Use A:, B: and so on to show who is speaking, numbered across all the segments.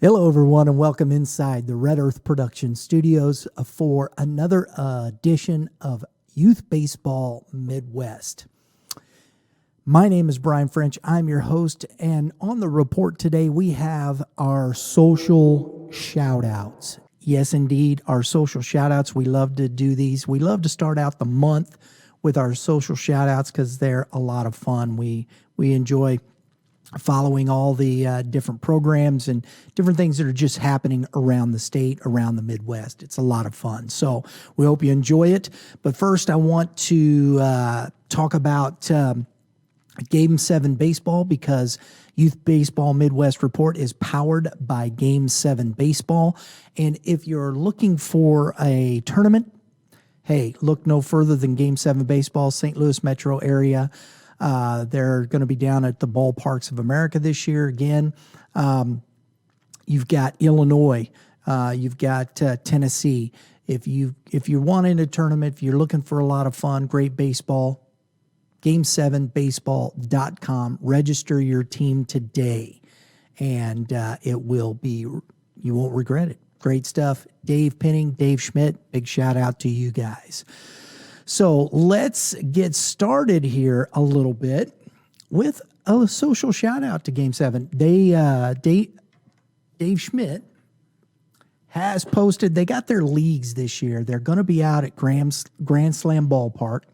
A: Hello, everyone, and welcome inside the Red Earth Production Studios for another edition of Youth Baseball Midwest. My name is Brian French. I'm your host, and on the report today, we have our social shout-outs. Yes, indeed, our social shout-outs. We love to do these. We love to start out the month with our social shout-outs because they're a lot of fun. We enjoy following all the different programs and different things that are just happening around the state, around the Midwest. It's a lot of fun. So we hope you enjoy it. But first, I want to talk about Game7 Baseball because Youth Baseball Midwest Report is powered by Game7 Baseball. And if you're looking for a tournament, hey, look no further than Game7 Baseball, St. Louis metro area. They're going to be down at the Ballparks of America this year again. You've got Illinois. You've got Tennessee. If you're wanting a tournament, if you're looking for a lot of fun, great baseball, Game7Baseball.com. Register your team today, and it will be, you won't regret it. Great stuff. Dave Penning, Dave Schmidt, big shout out to you guys. So let's get started here a little bit with a social shout out to Game7. Dave Schmidt has posted, they got their leagues this year. They're going to be out at Grand Slam Ballpark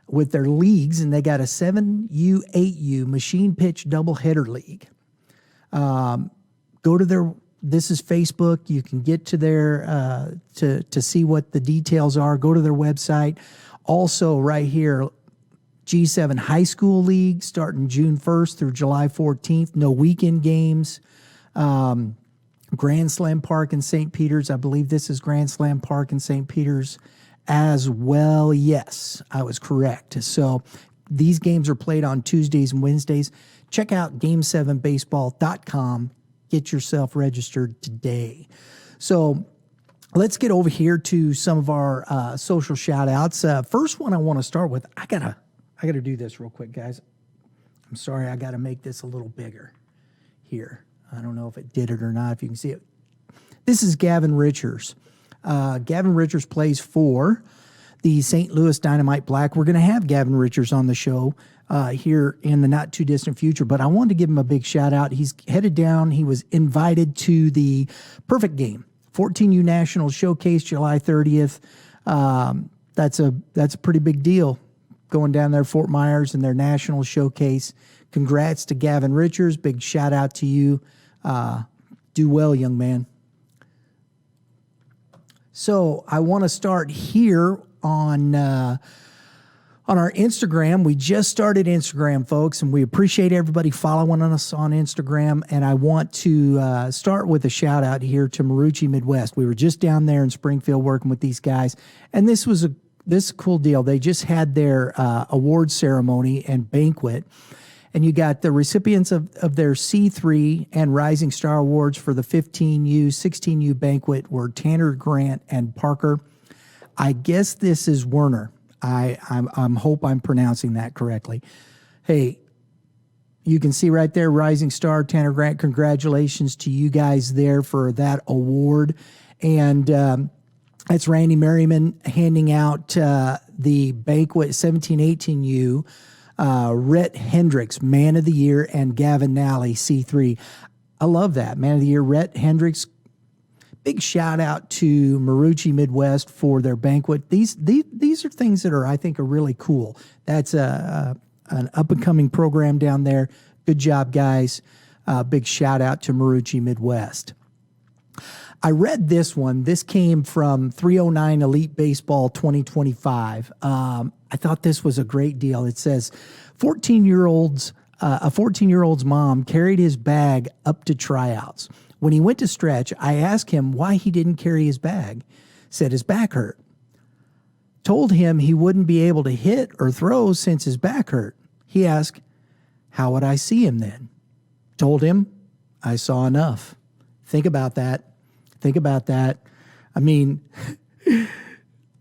A: with their leagues, and they got a 7U, 8U machine pitch doubleheader league. Go to their, this is Facebook. You can get to their to see what the details are. Go to their website. Also, right here, G7 High School League starting June 1st through July 14th. No weekend games. Grand Slam Park in St. Peters. I believe this is Grand Slam Park in St. Peters as well. Yes, I was correct. So these games are played on Tuesdays and Wednesdays. Check out Game7Baseball.com. Get yourself registered today. So let's get over here to some of our social shout outs. First one I want to start with, I gotta do this real quick, guys. I'm sorry, I gotta make this a little bigger here. I don't know if it did it or not, if you can see it. This is Gavin Richards. Gavin Richards plays for the St. Louis Dynamite Black. We're going to have Gavin Richards on the show here in the not too distant future, but I wanted to give him a big shout out. He's headed down. He was invited to the Perfect Game 14U National Showcase July 30th. That's a pretty big deal going down there, Fort Myers, and their national showcase. Congrats to Gavin Richards. Big shout out to you. Do well, young man. So I want to start here on our Instagram. We just started Instagram, folks, and we appreciate everybody following us on Instagram. And I want to start with a shout out here to Marquette Midwest. We were just down there in Springfield working with these guys, and this is a cool deal. They just had their award ceremony and banquet. And you got the recipients of their C3 and Rising Star Awards for the 15U, 16U banquet were Tanner, Grant, and Parker. I guess this is Werner. I'm hope I'm pronouncing that correctly. Hey, you can see right there, Rising Star, Tanner, Grant. Congratulations to you guys there for that award. And that's Randy Merriman handing out the banquet 17-18U. Rhett Hendricks, Man of the Year, and Gavin Nally, C3. I love that. Man of the Year, Rhett Hendricks. Big shout out to Marquette Midwest for their banquet. These are things that I think are really cool. That's an up and coming program down there. Good job, guys. Big shout out to Marquette Midwest. I read this one. This came from 309 Elite Baseball 2025. I thought this was a great deal. It says, a 14-year-old's mom carried his bag up to tryouts. When he went to stretch, I asked him why he didn't carry his bag. Said his back hurt. Told him he wouldn't be able to hit or throw since his back hurt. He asked, how would I see him then? Told him, I saw enough. Think about that. Think about that. I mean,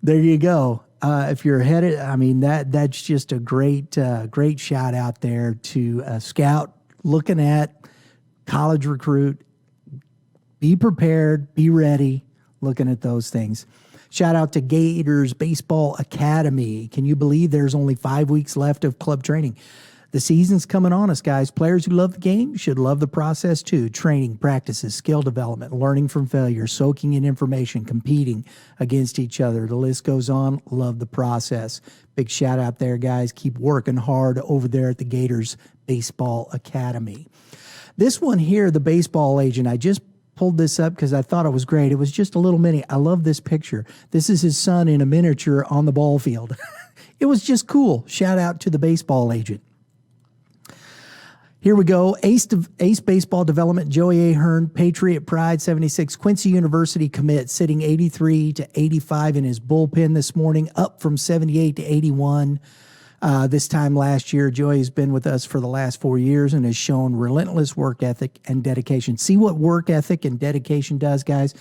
A: there you go. If you're headed, I mean, that's just a great shout out there to a scout looking at college recruit, be prepared, be ready, looking at those things. Shout out to Gators Baseball Academy. Can you believe there's only 5 weeks left of club training? The season's coming on us, guys. Players who love the game should love the process too. Training, practices, skill development, learning from failure, soaking in information, competing against each other. The list goes on. Love the process. Big shout out there, guys. Keep working hard over there at the Gators Baseball Academy. This one here, the baseball agent, I just pulled this up because I thought it was great. It was just a little mini. I love this picture. This is his son in a miniature on the ball field. It was just cool. Shout out to the baseball agent. Here we go. Ace Baseball Development, Joey Ahern, Patriot Pride 76, Quincy University commit, sitting 83 to 85 in his bullpen this morning, up from 78 to 81 this time last year. Joey has been with us for the last 4 years and has shown relentless work ethic and dedication. See what work ethic and dedication does, guys?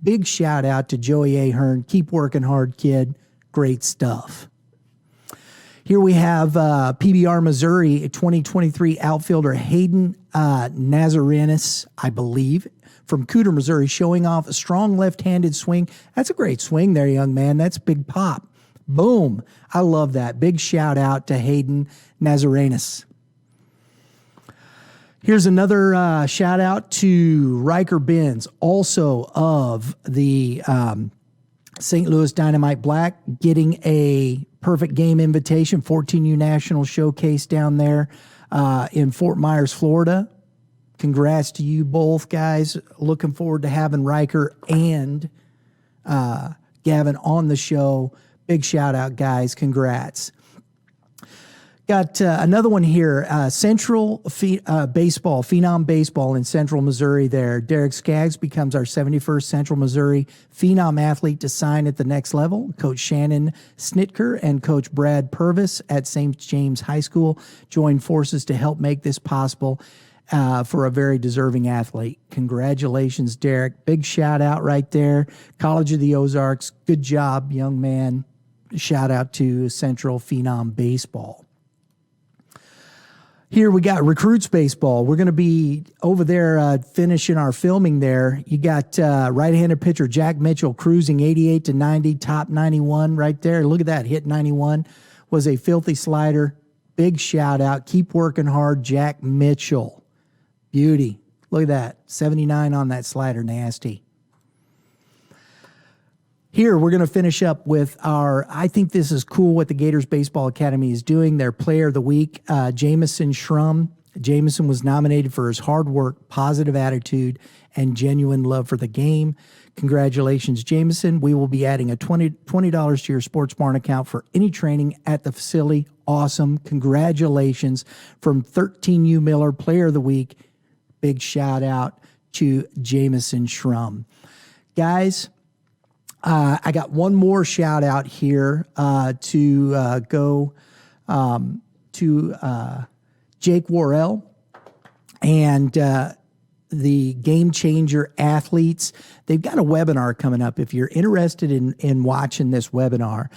A: Big shout out to Joey Ahern. Keep working hard, kid. Great stuff. Here we have PBR Missouri 2023 outfielder Hayden Nazarenis, I believe, from Cooter, Missouri, showing off a strong left-handed swing. That's a great swing there, young man. That's big pop. Boom. I love that. Big shout out to Hayden Nazarenis. Here's another shout out to Riker Benz, also of the St. Louis Dynamite Black, getting a perfect game invitation, 14U National Showcase down there in Fort Myers, Florida. Congrats to you both, guys. Looking forward to having Riker and Gavin on the show. Big shout out, guys. Congrats. Got another one here, Central Baseball, Phenom Baseball in Central Missouri there. Derek Skaggs becomes our 71st Central Missouri Phenom athlete to sign at the next level. Coach Shannon Snitker and Coach Brad Purvis at St. James High School join forces to help make this possible for a very deserving athlete. Congratulations, Derek. Big shout out right there. College of the Ozarks, good job, young man. Shout out to Central Phenom Baseball. Here we got Recruits Baseball. We're going to be over there finishing our filming there. You got right-handed pitcher Jack Mitchell cruising 88 to 90, top 91 right there. Look at that, hit 91. Was a filthy slider. Big shout out. Keep working hard, Jack Mitchell. Beauty. Look at that, 79 on that slider, nasty. Here, we're going to finish up with I think this is cool what the Gators Baseball Academy is doing. Their Player of the Week, Jameson Schrum. Jameson was nominated for his hard work, positive attitude, and genuine love for the game. Congratulations, Jameson. We will be adding a $20 to your Sports Barn account for any training at the facility. Awesome. Congratulations from 13U Miller, Player of the Week. Big shout out to Jameson Schrum. Guys, I got one more shout out here to go to Jake Worrell and the Game Changer athletes. They've got a webinar coming up. If you're interested in watching this webinar,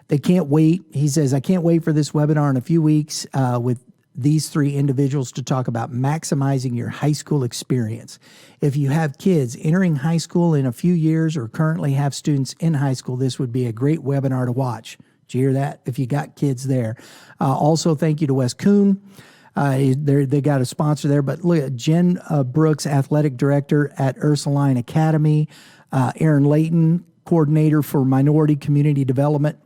A: they can't wait. He says, I can't wait for this webinar in a few weeks with these three individuals to talk about maximizing your high school experience. If you have kids entering high school in a few years or currently have students in high school, this would be a great webinar to watch. Did you hear that? If you got kids there. Also, thank you to Wes Kuhn. They got a sponsor there. But look at Jen Brooks, athletic director at Ursuline Academy. Aaron Layton, coordinator for minority community development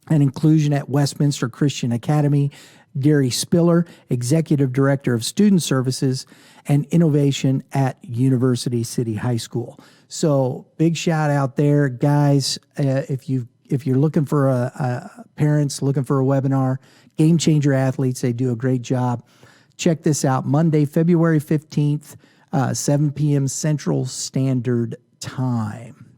A: and inclusion at Westminster Christian Academy. Gary Spiller, Executive Director of Student Services and Innovation at University City High School. So big shout out there, guys. If you're looking for parents looking for a webinar, Game Changer Athletes, they do a great job. Check this out, Monday, February 15th, 7 p.m. Central Standard Time.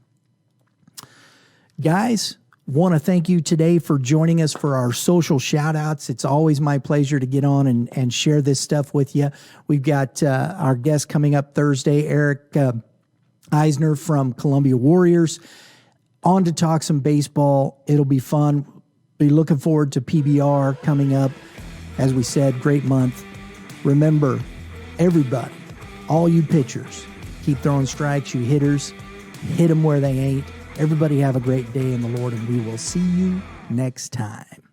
A: Guys, want to thank you today for joining us for our social shout outs. It's always my pleasure to get on and share this stuff with you. We've got our guest coming up Thursday, Eric Eisner from Columbia Warriors, on to talk some baseball. It'll be fun. Be looking forward to PBR coming up. As we said, great month. Remember, everybody, all you pitchers, Keep throwing strikes, you hitters. Hit them where they ain't. Everybody have a great day in the Lord, and we will see you next time.